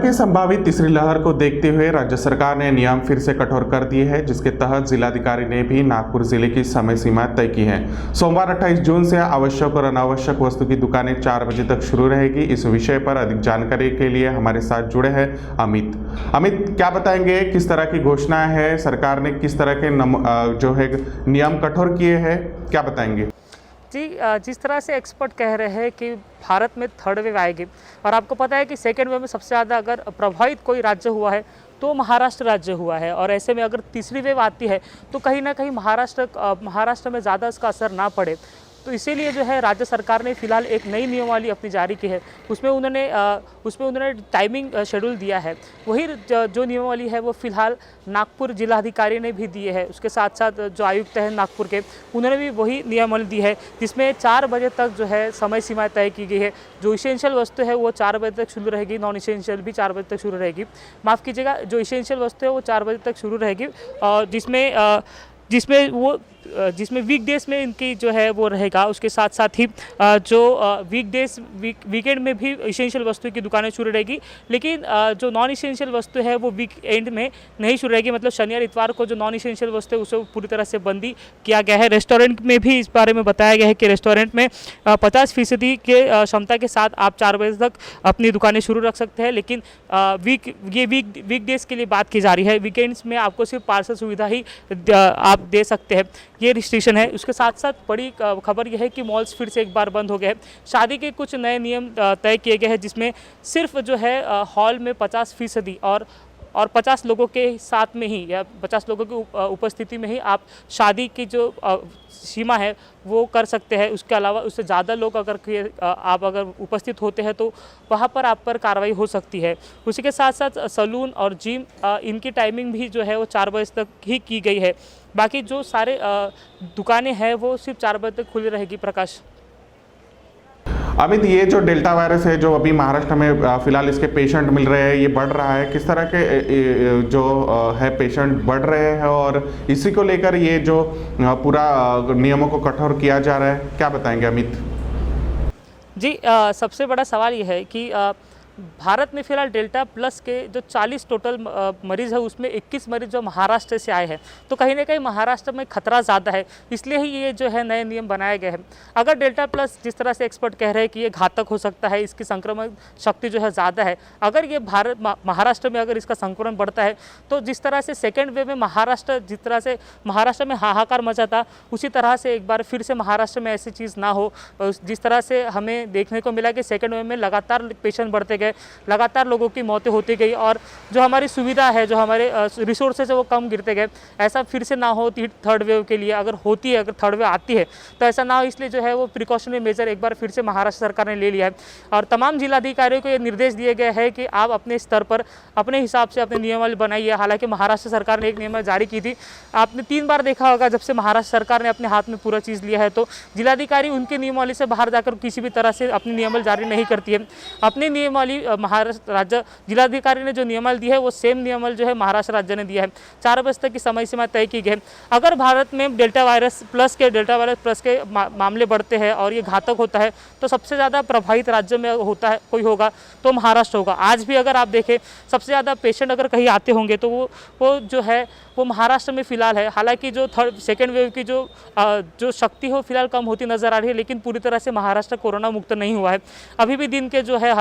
की संभावित तीसरी लहर को देखते हुए राज्य सरकार ने नियम फिर से कठोर कर दिए हैं, जिसके तहत जिलाधिकारी ने भी नागपुर जिले की समय सीमा तय की है। सोमवार 28 जून से आवश्यक और अनावश्यक वस्तु की दुकानें 4 बजे तक शुरू रहेगी। इस विषय पर अधिक जानकारी के लिए हमारे साथ जुड़े हैं अमित, क्या बताएंगे, किस तरह की घोषणा है, सरकार ने किस तरह के जो है नियम कठोर किए हैं, क्या बताएंगे? जी, जिस तरह से एक्सपर्ट कह रहे हैं कि भारत में थर्ड वेव आएगी और आपको पता है कि सेकेंड वेव में सबसे ज़्यादा अगर प्रभावित कोई राज्य हुआ है तो महाराष्ट्र राज्य हुआ है, और ऐसे में अगर तीसरी वेव आती है तो कहीं ना कहीं महाराष्ट्र में ज़्यादा इसका असर ना पड़े। तो इसीलिए जो है राज्य सरकार ने फिलहाल एक नई नियमावली अपनी जारी की है। उसमें उन्होंने टाइमिंग शेड्यूल दिया है। वही जो नियमावली है वो फिलहाल नागपुर जिलाधिकारी ने भी दिए है। उसके साथ साथ जो आयुक्त हैं नागपुर के, उन्होंने भी वही नियमावली दी है, जिसमें 4 बजे तक जो है समय सीमा तय की गई है। जो इसेंशियल वस्तु है वो 4 बजे तक शुरू रहेगी, नॉन इसेंशियल भी 4 बजे तक शुरू रहेगी। माफ़ कीजिएगा, जो इसेंशियल वस्तु है वो 4 बजे तक शुरू रहेगी, और जिसमें वीकडेज में इनकी जो है वो रहेगा। उसके साथ साथ ही जो वीकेंड में भी इसेंशियल वस्तु की दुकानें शुरू रहेगी, लेकिन जो नॉन इसेंशियल वस्तु है वो वीकेंड में नहीं शुरू रहेगी। मतलब शनिवार इतवार को जो नॉन इसेंशियल वस्तु है उसे पूरी तरह से बंदी किया गया है। रेस्टोरेंट में भी इस बारे में बताया गया है कि रेस्टोरेंट में 50% के क्षमता के साथ आप 4 बजे तक अपनी दुकानें शुरू रख सकते हैं, लेकिन वीकडेज के लिए बात की जा रही है। वीकेंड्स में आपको सिर्फ पार्सल सुविधा ही आप दे सकते हैं, ये रिस्ट्रिक्शन है। उसके साथ साथ बड़ी खबर यह है कि मॉल्स फिर से एक बार बंद हो गए हैं। शादी के कुछ नए नियम तय किए गए हैं, जिसमें सिर्फ जो है हॉल में 50% और 50 लोगों के साथ में ही या 50 लोगों की उपस्थिति में ही आप शादी की जो सीमा है वो कर सकते हैं। उसके अलावा उससे ज़्यादा लोग आप अगर उपस्थित होते हैं तो वहाँ पर आप पर कार्रवाई हो सकती है। उसी के साथ साथ सैलून और जिम, इनकी टाइमिंग भी जो है वो 4 बजे तक ही की गई है। बाकी जो सारे दुकानें हैं वो सिर्फ 4 बजे तक खुली रहेगी। प्रकाश। अमित, ये जो डेल्टा वायरस है जो अभी महाराष्ट्र में फिलहाल इसके पेशेंट मिल रहे हैं, ये बढ़ रहा है, किस तरह के जो है पेशेंट बढ़ रहे हैं, और इसी को लेकर ये जो पूरा नियमों को कठोर किया जा रहा है, क्या बताएंगे अमित? जी, सबसे बड़ा सवाल ये है कि भारत में फिलहाल डेल्टा प्लस के जो 40 टोटल मरीज़ है उसमें 21 मरीज़ जो महाराष्ट्र से आए हैं। तो कहीं ना कहीं महाराष्ट्र में खतरा ज़्यादा है, इसलिए ही ये जो है नए नियम बनाए गए हैं। अगर डेल्टा प्लस, जिस तरह से एक्सपर्ट कह रहे हैं कि ये घातक हो सकता है, इसकी संक्रमण शक्ति जो है ज़्यादा है, अगर ये महाराष्ट्र में अगर इसका संक्रमण बढ़ता है तो जिस तरह से सेकेंड वेव में जिस तरह से महाराष्ट्र में हाहाकार मचा था, उसी तरह से एक बार फिर से महाराष्ट्र में ऐसी चीज़ ना हो। जिस तरह से हमें देखने को मिला कि सेकेंड वेव में लगातार पेशेंट बढ़ते गए, लगातार लोगों की मौतें होती गई, और जो हमारी सुविधा है, जो हमारे रिसोर्सेज है वो कम गिरते गए। ऐसा फिर से ना हो थर्ड वेव के लिए। अगर थर्ड वेव आती है तो ऐसा ना हो, इसलिए जो है वो प्रिकॉशनरी मेजर एक बार फिर से महाराष्ट्र सरकार ने ले लिया है। और तमाम जिलाधिकारियों को ये निर्देश दिए गए हैं कि आप अपने स्तर पर अपने हिसाब से अपने नियमावली बनाइए। हालांकि महाराष्ट्र सरकार ने एक नियमावली जारी की थी, आपने 3 बार देखा होगा, जब से महाराष्ट्र सरकार ने अपने हाथ में पूरा चीज़ लिया है तो जिलाधिकारी उनके नियमावली से बाहर जाकर किसी भी तरह से अपनी नियमावली जारी नहीं करती है। अपनी नियमावली महाराष्ट्र राज्य जिलाधिकारी ने जो नियमावली दी है वो सेम नियमावली जो है महाराष्ट्र राज्य ने दिया है। 4 बजे तक की समय सीमा तय की गई है। अगर भारत में डेल्टा वायरस प्लस के मामले बढ़ते हैं और ये घातक होता है तो सबसे ज़्यादा प्रभावित राज्य में होगा तो महाराष्ट्र होगा। आज भी अगर आप देखें, सबसे ज़्यादा पेशेंट अगर कहीं आते होंगे तो वो जो है वो महाराष्ट्र में फिलहाल है। हालांकि जो सेकेंड वेव की जो शक्ति हो फिलहाल कम होती नज़र आ रही है, लेकिन पूरी तरह से महाराष्ट्र कोरोना मुक्त नहीं हुआ है। अभी भी दिन के जो है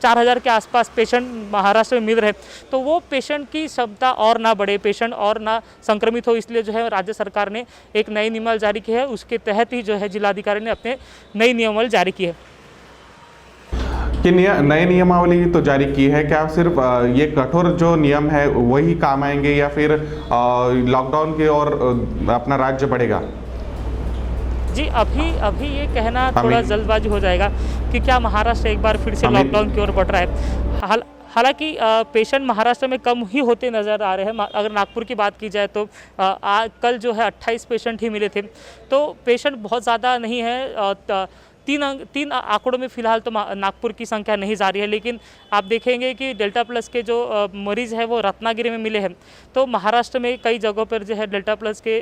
4000 के आसपास पेशेंट महाराष्ट्र में मिल रहे, तो वो पेशेंट की क्षमता और ना बढ़े, पेशेंट और ना संक्रमित हो, इसलिए जो है राज्य सरकार ने एक नई नियमावली जारी की है। उसके तहत ही जो है जिलाधिकारी ने अपने नई नियमावली जारी की है। कि नए नियमावली तो जारी की है, क्या सिर्फ ये कठोर जो नियम है वही काम आएंगे, या फिर लॉकडाउन की ओर अपना राज्य बढ़ेगा? जी, अभी ये कहना थोड़ा जल्दबाजी हो जाएगा कि क्या महाराष्ट्र एक बार फिर से लॉकडाउन की ओर बढ़ रहा है। हालांकि पेशेंट महाराष्ट्र में कम ही होते नज़र आ रहे हैं। अगर नागपुर की बात की जाए तो कल जो है 28 पेशेंट ही मिले थे, तो पेशेंट बहुत ज़्यादा नहीं है। 3 आंकड़ों में फिलहाल तो नागपुर की संख्या नहीं जा रही है, लेकिन आप देखेंगे कि डेल्टा प्लस के जो मरीज़ हैं वो रत्नागिरी में मिले हैं। तो महाराष्ट्र में कई जगहों पर जो है डेल्टा प्लस के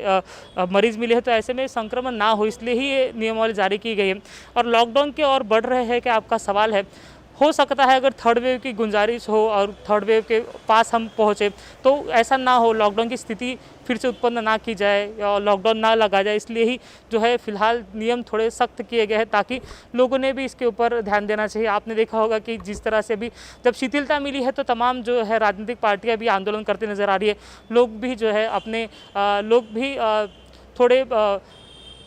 मरीज़ मिले हैं, तो ऐसे में संक्रमण ना हो इसलिए ही ये नियमावली जारी की गई है। और लॉकडाउन की ओर बढ़ रहे हैं कि आपका सवाल है, हो सकता है अगर थर्ड वेव की गुंजाइश हो और थर्ड वेव के पास हम पहुँचे तो ऐसा ना हो, लॉकडाउन की स्थिति फिर से उत्पन्न ना की जाए या लॉकडाउन ना लगा जाए। इसलिए ही जो है फिलहाल नियम थोड़े सख्त किए गए हैं ताकि लोगों ने भी इसके ऊपर ध्यान देना चाहिए। आपने देखा होगा कि जिस तरह से भी जब शिथिलता मिली है तो तमाम जो है राजनीतिक पार्टियां भी आंदोलन करते नज़र आ रही है। लोग भी जो है अपने थोड़े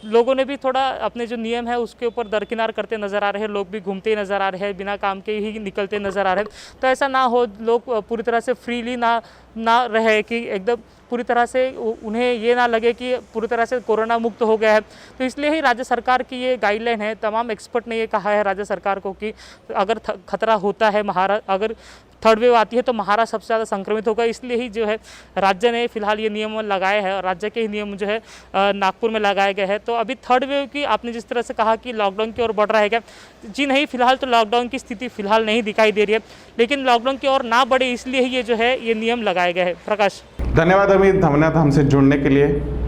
लोगों ने भी थोड़ा अपने जो नियम है उसके ऊपर दरकिनार करते नज़र आ रहे हैं। लोग भी घूमते ही नज़र आ रहे हैं, बिना काम के ही निकलते नज़र आ रहे हैं। तो ऐसा ना हो, लोग पूरी तरह से फ्रीली ना रहे कि एकदम पूरी तरह से उन्हें ये ना लगे कि पूरी तरह से कोरोना मुक्त हो गया है। तो इसलिए ही राज्य सरकार की ये गाइडलाइन है। तमाम एक्सपर्ट ने ये कहा है राज्य सरकार को कि अगर खतरा होता है, अगर थर्ड वेव आती है तो महाराष्ट्र सबसे ज़्यादा संक्रमित होगा। इसलिए ही जो है राज्य ने फिलहाल ये नियम लगाए हैं और राज्य के ही नियम जो है नागपुर में लगाए गए हैं। तो अभी थर्ड वेव की आपने जिस तरह से कहा कि लॉकडाउन की ओर बढ़ रहा है क्या, जी नहीं, फिलहाल तो लॉकडाउन की स्थिति फिलहाल नहीं दिखाई दे रही है, लेकिन लॉकडाउन की ओर ना बढ़े इसलिए ही ये जो है ये नियम लगाए गए हैं। प्रकाश, धन्यवाद अमित, धन्यवाद हमसे जुड़ने के लिए।